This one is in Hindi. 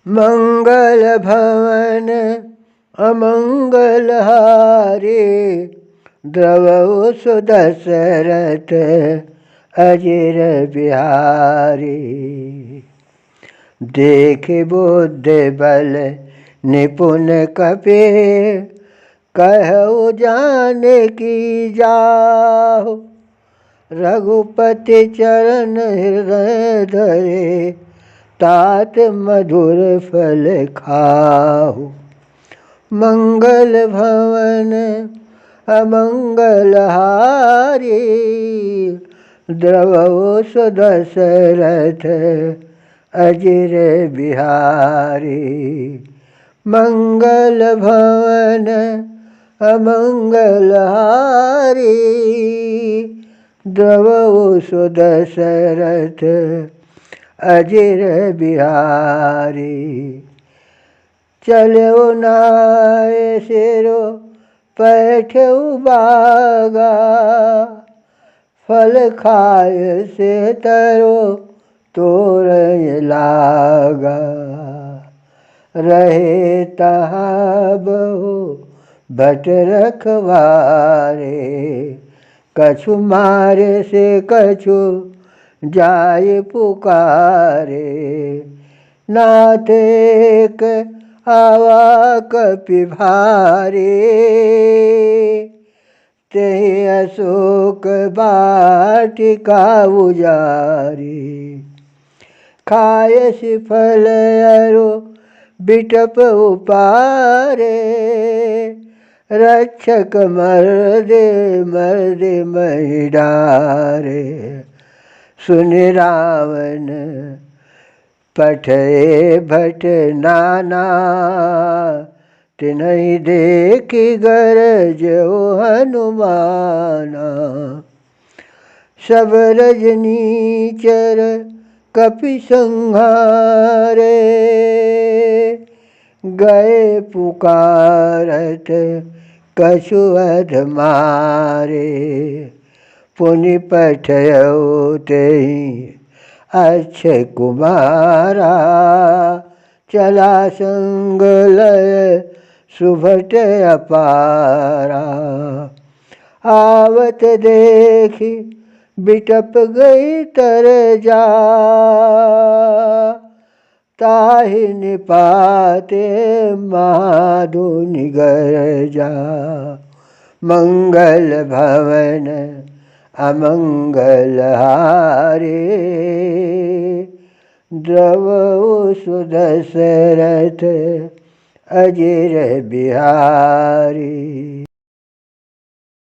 मंगल भवन अमंगल हारे, द्रवहु सुदशरथ अजिर बिहारी। देख बुद्धि बल निपुण कपि, कहु जान की जाहु। रघुपति चरण हृदय धरे, तात मधुर फल खाहु। मंगल भवन अमंगल हारी, द्रवहु सुदशरथ अजिर बिहारी। मंगल भवन अमंगल हारी, द्रवहु सुदशरथ अजिर बिहारी। चलो नाय सिरो पैठऊ बागा, फल खाय से तरो तोर लागा। रहे तहाँ बहु भट रखवारे, कछु मारे से कछु जाय पुकारे। नाथ एक आवा कपि भारे, तेहि अशोक वाटिका उजारी। खाय फल अरु बिटप उपारे, रक्षक मर्दे मर्दे महि डारे। सुन रावण पठए भट नाना, तिन्हि देखि गरजउ हनुमाना। सब रजनीचर कपि संहारे, गए पुकारत कछु अध मारे। पुनि पठयउ तेहि अक्षय कुमारा, चला संग लय सुभट अपारा। आवत देखी बिटप गई तर जा, ताहि निपाते माधु निगर जा। मंगल भवन अमंगल हारे, द्रवहु सुदशरथ अजिर बिहारी।